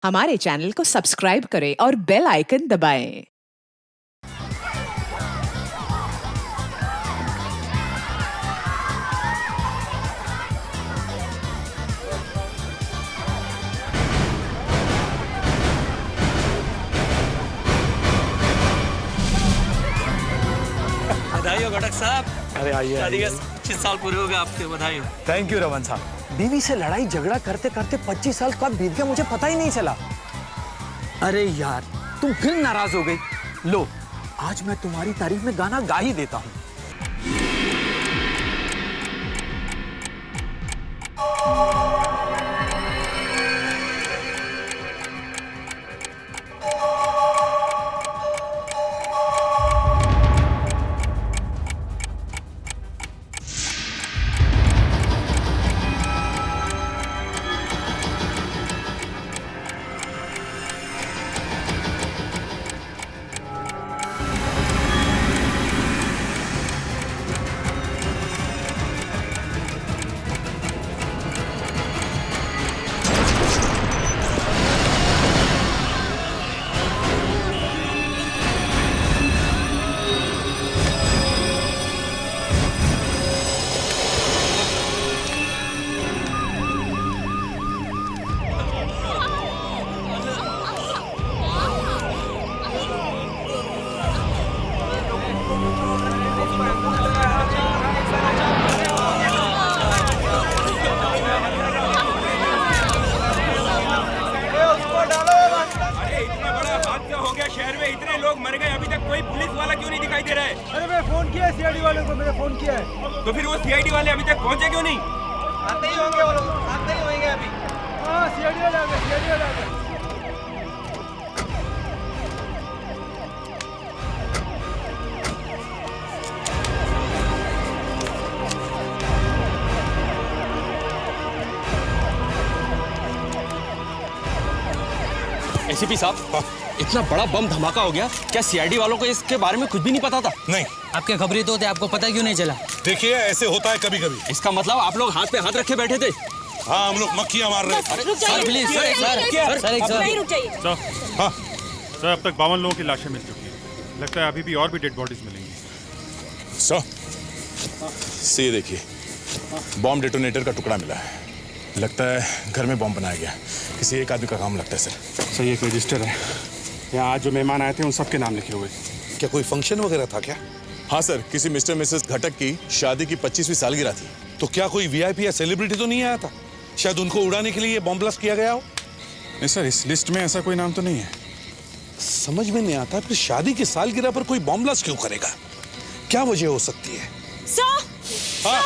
हमारे चैनल को सब्सक्राइब करें और बेल आइकन दबाएं। बधाई हो घटक साहब। अरे आइए शादी के आइए। 25 साल पूरे हो गए आपके, बधाई हो। थैंक यू रमन साहब। बीवी से लड़ाई झगड़ा करते करते 25 साल कब बीत गया मुझे पता ही नहीं चला। अरे यार तुम फिर नाराज हो गई। लो आज मैं तुम्हारी तारीफ में गाना गा ही देता हूँ। शहर में इतने लोग मर गए, अभी तक कोई पुलिस वाला क्यों नहीं दिखाई दे रहा है? अरे मैं फोन किया है सीआईडी वालों को, मैंने फोन किया है। तो फिर वो सीआईडी वाले अभी तक पहुंचे क्यों नहीं? आते ही होंगे वो लोग, आते ही होंगे अभी। हाँ सीआईडी वाले आ गए, सीआईडी वाले आ गए। एसीपी साहब, इतना बड़ा बम धमाका हो गया, क्या सीआईडी वालों को इसके बारे में कुछ भी नहीं पता था? नहीं। आपके खबरी तो थे, आपको पता क्यों नहीं चला? देखिए ऐसे होता है कभी कभी। इसका मतलब आप लोग हाथ पे हाथ रखे बैठे थे? हाँ हम लोग मक्खियां मार रहे थे। सर प्लीज, सर एक सर। हाँ सर अब तक 52 लोगों की लाशें मिल चुकी हैं। लगता है अभी भी और भी डेड बॉडीज मिलेंगी। सर ये देखिए, बॉम्ब डेटोनेटर का टुकड़ा मिला है। लगता है घर में बॉम्ब बनाया गया। किसी एक आदमी का काम लगता है सर। सर ये एक रजिस्टर है, यहाँ आज जो मेहमान आए थे उन सबके नाम लिखे हुए। क्या कोई फंक्शन वगैरह था क्या? हाँ सर, किसी मिस्टर मिसेस घटक की शादी की 25वीं सालगिरह थी। तो क्या कोई वीआईपी या सेलिब्रिटी तो नहीं आया था? शायद उनको उड़ाने के लिए बॉम्ब ब्लास्ट किया गया हो। नहीं सर, इस लिस्ट में ऐसा कोई नाम तो नहीं है। समझ में नहीं आता फिर शादी की सालगिरह पर कोई बॉम्ब ब्लास्ट क्यों करेगा? क्या वजह हो सकती है? हाँ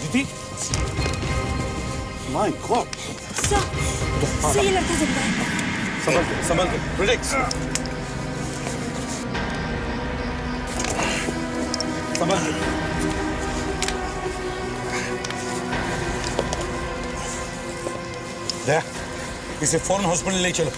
दीदी, माय गॉड। ये लड़का जिंदा है। संभल के प्रिडिक्ट। संभल के। दया, इसे फौरन हॉस्पिटल ले चलो।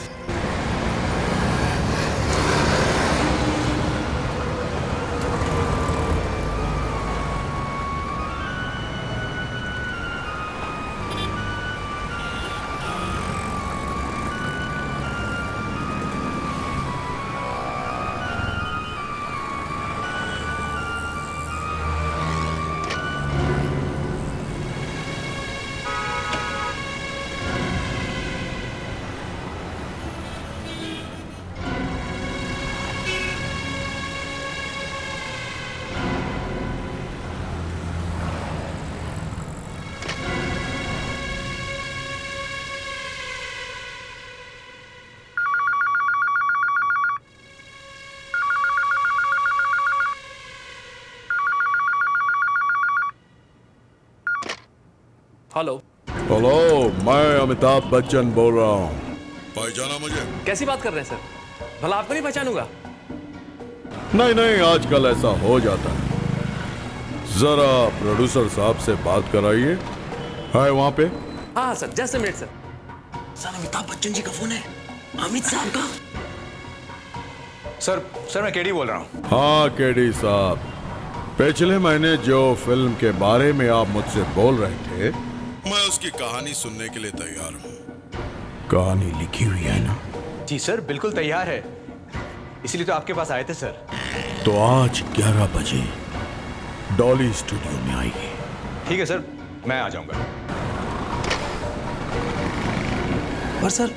हेलो हेलो, मैं अमिताभ बच्चन बोल रहा हूँ। पहचाना मुझे? कैसी बात कर रहे हैं सर? भला आपको नहीं पहचानूंगा? नहीं नहीं, आजकल ऐसा हो जाता है। जरा प्रोड्यूसर साहब से बात कराइए। है वहाँ पे? हाँ sir, just a minute sir. Sir Amitabh Bachchan ji का फोन है, अमित साहब का। सर मैं केडी बोल रहा हूँ। हाँ केडी साहब, पिछले महीने जो फिल्म के बारे में आप मुझसे बोल रहे थे मैं उसकी कहानी सुनने के लिए तैयार हूँ। कहानी लिखी हुई है ना? जी सर, बिल्कुल तैयार है, इसलिए तो आपके पास आए थे सर। तो आज 11 बजे डॉली स्टूडियो में आएगी। ठीक है सर, मैं आ जाऊंगा। पर सर,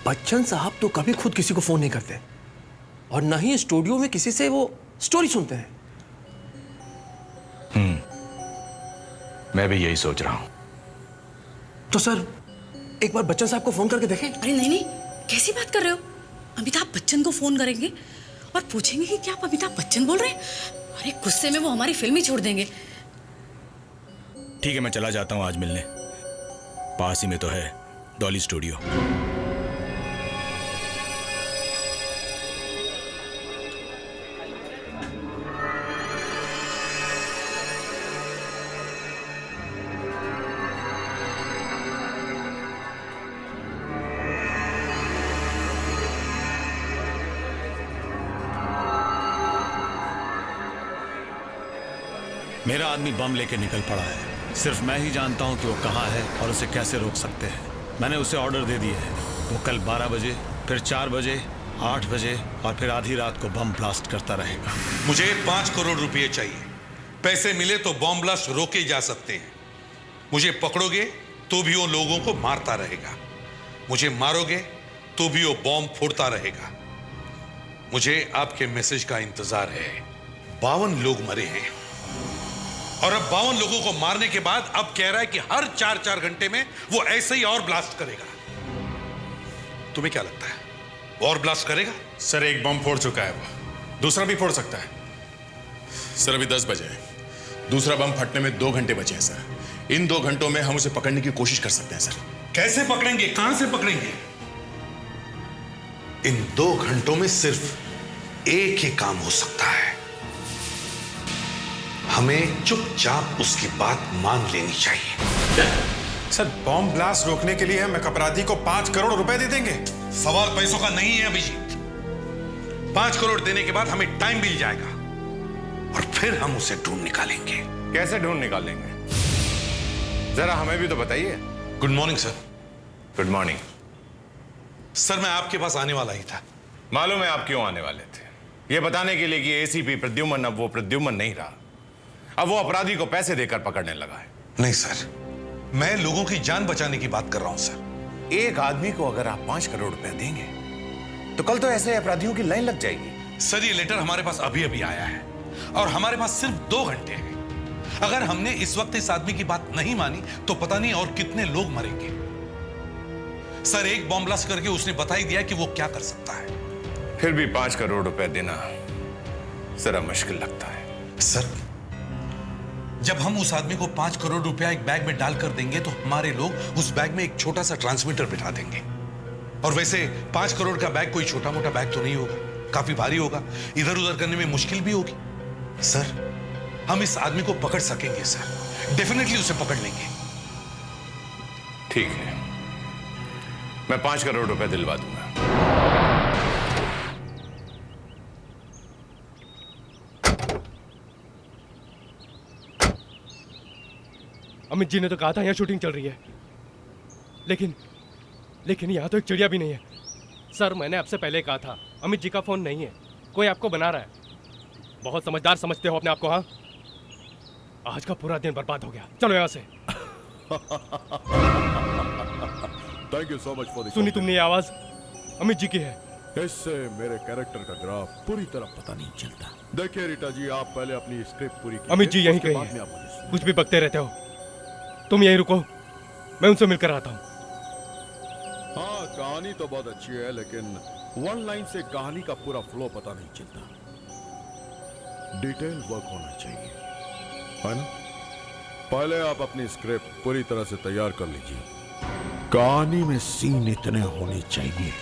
बच्चन साहब तो कभी खुद किसी को फोन नहीं करते और न ही स्टूडियो में किसी से वो स्टोरी सुनते हैं। मैं भी यही सोच रहा हूं। तो सर, एक बार बच्चन साहब को फोन करके देखें। अरे नहीं नहीं, कैसी बात कर रहे हो? अमिताभ बच्चन को फोन करेंगे और पूछेंगे कि क्या आप अमिताभ बच्चन बोल रहे हैं? अरे गुस्से में वो हमारी फिल्म ही छोड़ देंगे। ठीक है, मैं चला जाता हूँ आज मिलने। पास ही में तो है डॉली स्टूडियो। मेरा आदमी बम लेके निकल पड़ा है। सिर्फ मैं ही जानता हूं कि वो कहाँ है और उसे कैसे रोक सकते हैं। मैंने उसे ऑर्डर दे दिए है। वो कल 12 बजे, फिर 4 बजे, 8 बजे और फिर आधी रात को बम ब्लास्ट करता रहेगा। मुझे 5 करोड़ रुपए चाहिए। पैसे मिले तो बॉम्ब ब्लास्ट रोके जा सकते हैं। मुझे पकड़ोगे तो भी वो लोगों को मारता रहेगा, मुझे मारोगे तो भी वो बॉम्ब फोड़ता रहेगा। मुझे आपके मैसेज का इंतजार है। 52 लोग मरे हैं और अब 52 लोगों को मारने के बाद अब कह रहा है कि हर 4-4 घंटे में वो ऐसे ही और ब्लास्ट करेगा। तुम्हें क्या लगता है, वो और ब्लास्ट करेगा? सर, एक बम फोड़ चुका है, वो दूसरा भी फोड़ सकता है। सर, अभी 10 बजे है, दूसरा बम फटने में 2 घंटे बचे हैं सर। इन 2 घंटों में हम उसे पकड़ने की कोशिश कर सकते हैं सर। कैसे पकड़ेंगे, कहां से पकड़ेंगे? इन 2 घंटों में सिर्फ एक ही काम हो सकता है। हमें चुपचाप उसकी बात मान लेनी चाहिए। सर, बॉम्ब ब्लास्ट रोकने के लिए हम एक अपराधी को 5 करोड़ रुपए दे देंगे। सवाल पैसों का नहीं है अभिजीत। 5 करोड़ देने के बाद हमें टाइम मिल जाएगा और फिर हम उसे ढूंढ निकालेंगे। कैसे ढूंढ निकालेंगे, जरा हमें भी तो बताइए। Good morning sir. Good morning sir, मैं आपके पास आने वाला ही था। मालूम है आप क्यों आने वाले थे? ये बताने के लिए कि एसीपी प्रद्युम्न अब वो प्रद्युम्न नहीं रहा। अब वो अपराधी को पैसे देकर पकड़ने लगा है। नहीं सर, मैं लोगों की जान बचाने की बात कर रहा हूं सर। एक आदमी को अगर आप 5 करोड़ रुपए देंगे तो कल तो ऐसे अपराधियों की लाइन लग जाएगी। सर, ये लेटर हमारे पास अभी अभी आया है और हमारे पास सिर्फ 2 घंटे हैं। अगर हमने इस वक्त इस आदमी की बात नहीं मानी तो पता नहीं और कितने लोग मरेंगे। सर, एक बॉम्ब ब्लास्ट करके उसने बता ही दिया कि वो क्या कर सकता है। फिर भी 5 करोड़ रुपए देना जरा मुश्किल लगता है। सर, जब हम उस आदमी को 5 करोड़ रुपया एक बैग में डालकर देंगे तो हमारे लोग उस बैग में एक छोटा सा ट्रांसमीटर बिठा देंगे। और वैसे 5 करोड़ का बैग कोई छोटा मोटा बैग तो नहीं होगा, काफी भारी होगा, इधर उधर करने में मुश्किल भी होगी। सर, हम इस आदमी को पकड़ सकेंगे सर, डेफिनेटली उसे पकड़ लेंगे। ठीक है, मैं 5 करोड़ रुपए दिलवा दूंगा। अमित जी ने तो कहा था यहाँ शूटिंग चल रही है, लेकिन यहाँ तो एक चिड़िया भी नहीं है। सर, मैंने आपसे पहले कहा था अमित जी का फोन नहीं है, कोई आपको बना रहा है। बहुत समझदार समझते हो अपने आप को। हाँ, आज का पूरा दिन बर्बाद हो गया। चलो यहाँ से। Thank you so much for सुनी तुमने ये आवाज? अमित जी की है। इससे मेरे कैरेक्टर का ग्राफ पूरी तरह पता नहीं चलता। देखिए रीटा जी, आप पहले अपनी स्क्रिप्ट पूरी कीजिए। अमित जी यहीं उसके कहीं बाद है। में आप मुझे सुनिए। कुछ भी बकते रहते हो। तुम यहीं रुको, मैं उनसे मिलकर आता हूँ। हाँ, कहानी तो बहुत अच्छी है, लेकिन 1 लाइन से कहानी का पूरा फ्लो पता नहीं चलता। डिटेल वर्क होना चाहिए, है ना? पहले आप अपनी स्क्रिप्ट पूरी तरह से तैयार कर लीजिए। कहानी में सीन इतने होने चाहिए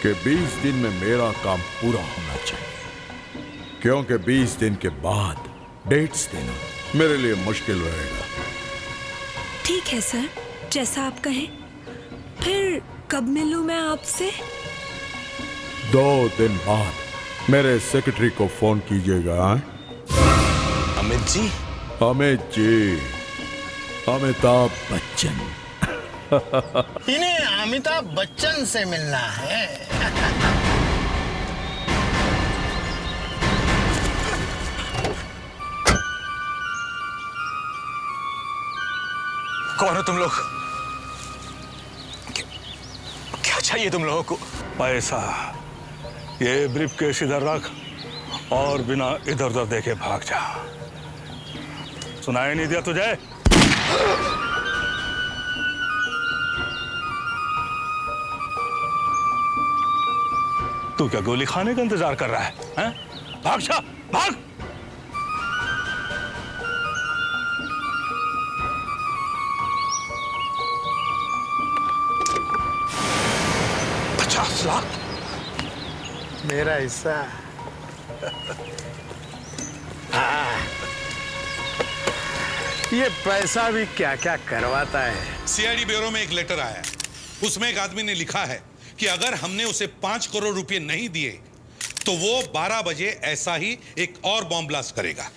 कि 20 दिन में मेरा काम पूरा होना चाहिए, क्योंकि 20 दिन के बाद डेट्स देना मेरे लिए मुश्किल रहेगा। ठीक है सर, जैसा आप कहें। फिर कब मिलूं मैं आपसे? 2 दिन बाद मेरे सेक्रेटरी को फोन कीजिएगा। अमित जी? अमित जी, अमिताभ बच्चन। इन्हें अमिताभ बच्चन से मिलना है। कौन हो तुम लोग? क्या चाहिए तुम लोगों को? पैसा। ये ब्रीफकेस इधर रख और बिना इधर उधर देखे भाग जा। सुनाई नहीं दिया तुझे? तू क्या गोली खाने का इंतजार कर रहा है? हैं? भाग जा, भाग। $50 लाख मेरा हिस्सा। ये पैसा भी क्या क्या करवाता है। सीआईडी ब्यूरो में एक लेटर आया है। उसमें एक आदमी ने लिखा है कि अगर हमने उसे 5 करोड़ रुपए नहीं दिए तो वो 12 बजे ऐसा ही एक और बॉम्ब ब्लास्ट करेगा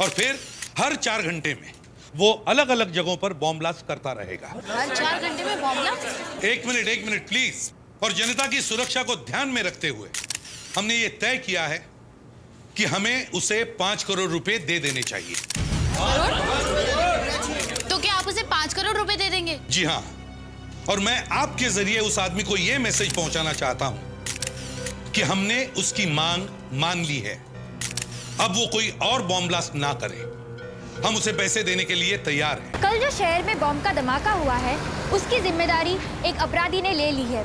और फिर हर 4 घंटे में वो अलग अलग जगहों पर बॉम्ब ब्लास्ट करता रहेगा। हर 4 घंटे में बॉम्ब ब्लास्ट? एक मिनट प्लीज। और जनता की सुरक्षा को ध्यान में रखते हुए हमने ये तय किया है कि हमें उसे 5 करोड़ रुपए दे देने चाहिए। तो क्या आप उसे 5 करोड़ रुपए दे देंगे? जी हाँ, और मैं आपके जरिए उस आदमी को यह मैसेज पहुंचाना चाहता हूं कि हमने उसकी मांग मान ली है। अब वो कोई और बॉम्ब ब्लास्ट ना करे। हम उसे पैसे देने के लिए तैयार हैं। कल जो शहर में बॉम्ब का धमाका हुआ है उसकी जिम्मेदारी एक अपराधी ने ले ली है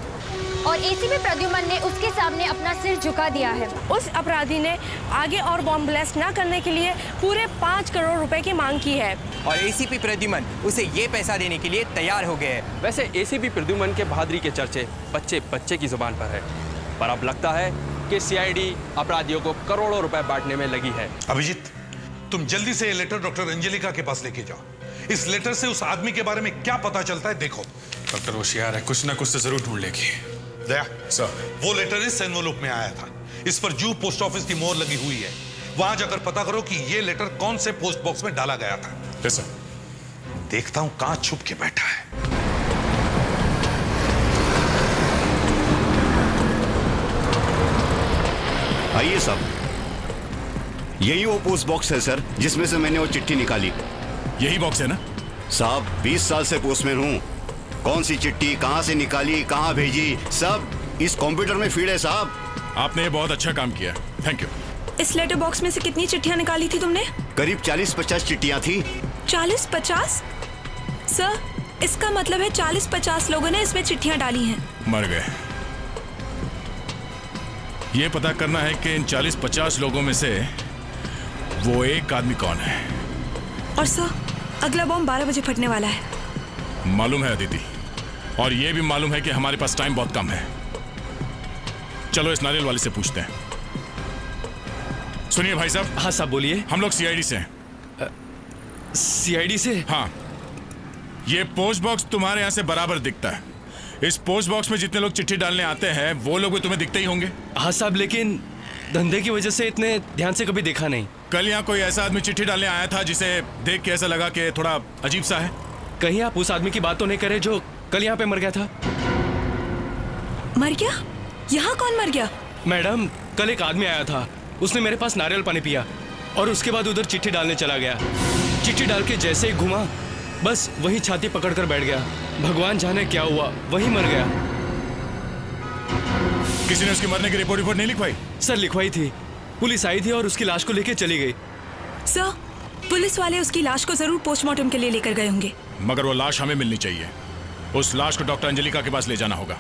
और एसीपी प्रद्युमन ने उसके सामने अपना सिर झुका दिया है। उस अपराधी ने आगे और बॉम्ब ब्लास्ट न करने के लिए पूरे 5 करोड़ रुपए की मांग की है और एसीपी प्रद्युमन उसे ये पैसा देने के लिए तैयार हो गए हैं। वैसे एसीपी प्रद्युमन के बहादुरी के चर्चे बच्चे बच्चे की जुबान पर है, पर अब लगता है कि सीआईडी अपराधियों को करोड़ों रुपए बांटने में लगी है। अभिजीत, तुम जल्दी से ये लेटर डॉक्टर अंजलिका के पास लेके जाओ। इस लेटर से उस आदमी के बारे में क्या पता चलता है देखो। डॉक्टर होशियार है, कुछ ना कुछ तो जरूर ढूंढ लेगी। दया सर, वो लेटर इस एनवलप में आया था। इस पर जू पोस्ट ऑफिस की मोहर लगी हुई है। वहां जाकर पता करो कि ये लेटर कौन से पोस्ट बॉक्स में डाला गया था। Yes sir. देखता हूं कहां छुप के बैठा है। आइए साहब, यही वो पोस्ट बॉक्स है सर जिसमें से मैंने वो चिट्ठी निकाली। यही बॉक्स है ना? साहब 20 साल से पोस्टमैन हूँ। कौन सी चिट्ठी कहाँ से निकाली, कहाँ भेजी, सब इस कंप्यूटर में फीड है साहब। आपने ये बहुत अच्छा काम किया, थैंक यू। इस लेटर बॉक्स में से कितनी चिट्ठियां निकाली थी तुमने? करीब 40-50 चिट्ठियाँ थी। 40-50? सर, इसका मतलब है 40-50 लोगों ने इसमें चिट्ठियां डाली हैं। मर गए। ये पता करना है कि इन 40-50 लोगों में से वो एक आदमी कौन है। और सर, अगला बॉम्ब 12 बजे फटने वाला है। मालूम है अदिति, और ये भी मालूम है कि हमारे पास टाइम बहुत कम है। चलो इस नारियल वाले से पूछते हैं। सुनिए भाई साहब। हाँ साहब बोलिए। हम लोग सीआईडी से हैं। सीआईडी से? हाँ, ये पोस्ट बॉक्स तुम्हारे यहाँ से बराबर दिखता है। इस पोस्ट बॉक्स में जितने लोग चिट्ठी डालने आते हैं वो लोग भी तुम्हें दिखते ही होंगे। हाँ साहब, लेकिन धंधे की वजह से इतने ध्यान से कभी देखा नहीं। कल यहाँ कोई ऐसा आदमी चिट्ठी डालने आया था जिसे देख के ऐसा लगा कि थोड़ा अजीब सा है। कहीं आप उस आदमी की बात तो नहीं करे जो कल यहाँ पे मर गया था? मर गया? यहाँ कौन मर गया? मैडम, कल एक आदमी आया था। उसने मेरे पास नारियल पानी पिया और उसके बाद उधर चिट्ठी डालने चला गया। चिट्ठी डाल के जैसे ही घुमा, बस वहीं छाती पकड़कर बैठ गया। भगवान जाने क्या हुआ, वहीं मर गया। किसी ने उसके मरने की रिपोर्ट नहीं लिखवाई? सर लिखवाई थी, पुलिस आई थी और उसकी लाश को लेके चली गई। सर, पुलिस वाले उसकी लाश को जरूर पोस्टमार्टम के लिए लेकर गए होंगे। मगर वो लाश हमें मिलनी चाहिए। उस लाश को डॉक्टर अंजलिका के पास ले जाना होगा।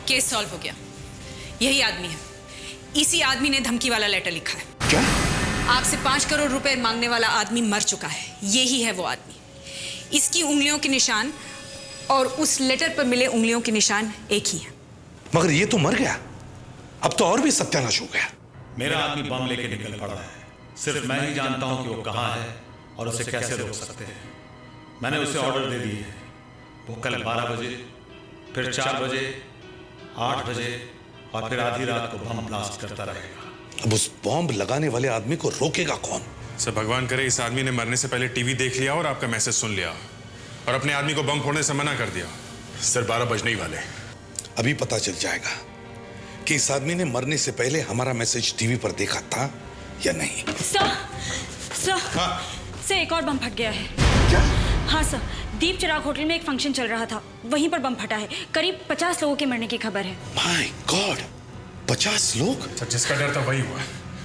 केस सॉल्व हो गया। यही आदमी है। इसी आदमी ने धमकी वाला लेटर लिखा है। क्या? आपसे 5 करोड़ रुपए मांगने वाला आदमी मर चुका है। यही है वो आदमी। इसकी उंगलियों के निशान और उस लेटर पर मिले उंगलियों के निशान एक ही है। मगर ये तो मर गया, अब तो और भी सत्यानाश हो गया। मेरा आदमी बम लेके निकल पड़ा है। सिर्फ मैं ही जानता हूं कि वो कहां है और उसे कैसे रोक सकते हैं। मैंने उसे ऑर्डर दे दिए है। वो कल 12 बजे, फिर 4 बजे, 8 बजे और फिर आधी रात को बम ब्लास्ट करता रहेगा। अब उस बॉम्ब लगाने वाले आदमी को रोकेगा कौन? सर भगवान करे इस आदमी ने मरने से पहले टीवी देख लिया और आपका मैसेज सुन लिया और अपने आदमी को बम फोड़ने से मना कर दिया। सर 12 बजने ही वाले। अभी पता चल जाएगा कि इस आदमी ने मरने से पहले हमारा मैसेज टीवी पर देखा था या नहीं। सर सर एक और बम फट गया है। क्या? हाँ सर, दीप चिराग होटल में एक फंक्शन चल रहा था, वहीं पर बम फटा है। करीब 50 लोगों के मरने की खबर है। माय गॉड, 50 लोग? सर जिसका डर था वही हुआ।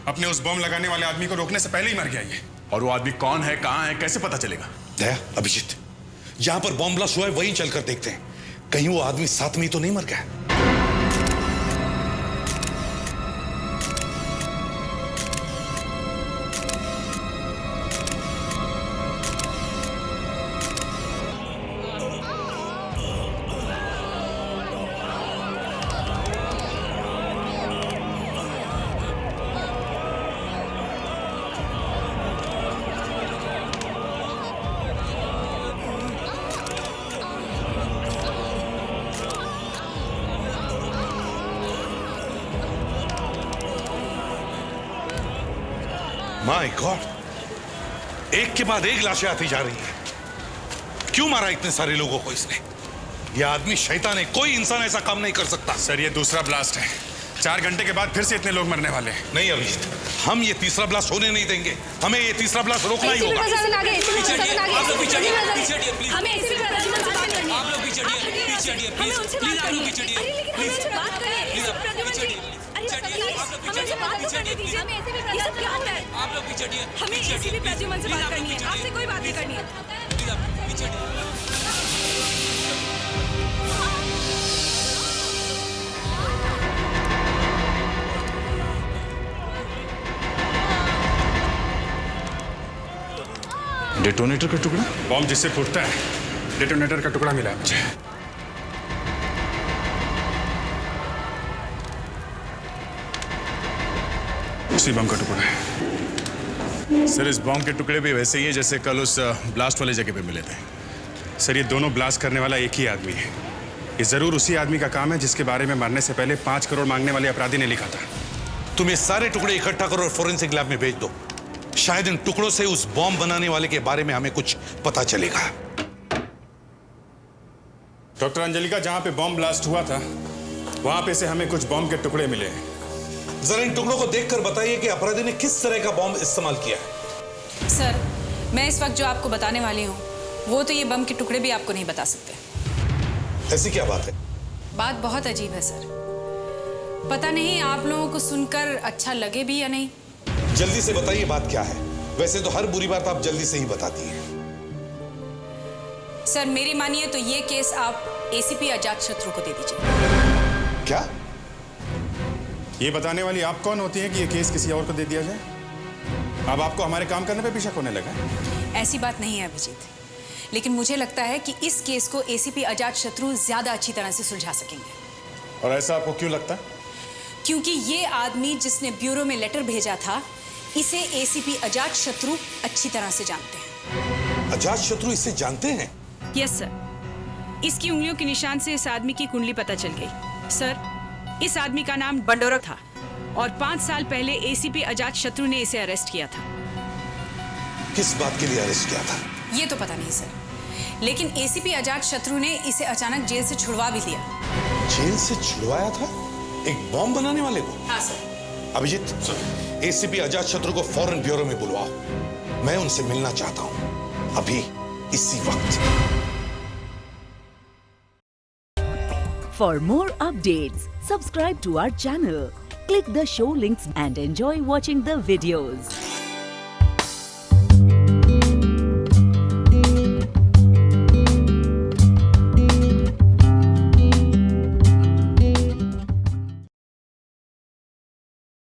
अपने उस बम लगाने वाले आदमी को रोकने से पहले ही मर गया ये। और वो आदमी कौन है, कहां है, कैसे पता चलेगा? दया, अभिजीत, जहां पर बॉम्ब ब्लास्ट हुआ है वहीं चलकर देखते हैं, कहीं वो आदमी साथ में ही तो नहीं मर गया। माय गॉड, एक के बाद एक लाशें आती जा रही हैं। क्यों मारा इतने सारे लोगों को इसने? यह आदमी शैतान है, कोई इंसान ऐसा काम नहीं कर सकता। सर ये दूसरा ब्लास्ट है। 4 घंटे के बाद फिर से इतने लोग मरने वाले हैं। नहीं अभिजीत, हम ये तीसरा ब्लास्ट होने नहीं देंगे। हमें ये तीसरा ब्लास्ट रोकना ही होगा। हमें एसीपी प्रद्युमन से बात करनी है, आपसे कोई बात नहीं करनी है। डेटोनेटर का टुकड़ा? बॉम्ब जिससे फूटता है, डेटोनेटर का टुकड़ा मिला है मुझे। उसी बम का टुकड़ा है। सर इस बॉम्ब के टुकड़े भी वैसे ही है जैसे कल उस ब्लास्ट वाले जगह पे मिले थे। सर ये दोनों ब्लास्ट करने वाला एक ही आदमी है। ये जरूर उसी आदमी का काम है जिसके बारे में मरने से पहले 5 करोड़ मांगने वाले अपराधी ने लिखा था। तुम ये सारे टुकड़े इकट्ठा करो और फोरेंसिक लैब में भेज दो। शायद इन टुकड़ों से उस बॉम्ब बनाने वाले के बारे में हमें कुछ पता चलेगा। डॉक्टर अंजलिका, जहां पे बॉम्ब ब्लास्ट हुआ था वहां पे से हमें कुछ बॉम्ब के टुकड़े मिले हैं। जरा इन टुकड़ों को देखकर बताइए कि अपराधी ने किस तरह का बॉम्ब इस्तेमाल किया है। सर, मैं इस वक्त जो आपको बताने वाली हूँ वो तो ये बम के टुकड़े भी आपको नहीं बता सकते। ऐसी क्या बात है? बात बहुत अजीब है सर। पता नहीं आप लोगों को सुनकर अच्छा लगे भी या नहीं। जल्दी से बताइए बात क्या है। वैसे तो हर बुरी बात आप जल्दी से ही बताती हैं। सर मेरी मानिए तो ये केस आप एसीपी अजातशत्रु को दे दीजिए। क्या? ये बताने वाली आप कौन होती है कि ये केस किसी और को दे दिया जाए? अब आपको हमारे काम करने पे भी शक होने लगा? ऐसी बात नहीं है अभिजीत, लेकिन मुझे लगता है कि इस केस को एसीपी अजातशत्रु ज्यादा अच्छी तरह से सुलझा सकेंगे। और ऐसा आपको क्यों लगता है? क्योंकि ये आदमी जिसने ब्यूरो में लेटर भेजा था, इसे एसीपी अजातशत्रु अच्छी तरह से जानते हैं। अजातशत्रु इसे जानते हैं? यस सर, इसकी उंगलियों के निशान से इस आदमी की कुंडली पता चल गई। सर, इस आदमी का नाम बंडोरक था और 5 साल पहले एसीपी अजातशत्रु ने इसे अरेस्ट किया था। किस बात के लिए अरेस्ट किया था? ये तो पता नहीं सर, लेकिन एसीपी अजातशत्रु ने इसे अचानक जेल से छुड़वा भी लिया। जेल से छुड़वाया था? एक बॉम्ब बनाने वाले को? हाँ सर। अभिजीत, एसीपी अजातशत्रु को फौरन ब्यूरो में बुलवाओ। मैं उनसे मिलना चाहता हूं, अभी इसी वक्त। For more updates, subscribe to our channel, click the show links and enjoy watching the videos.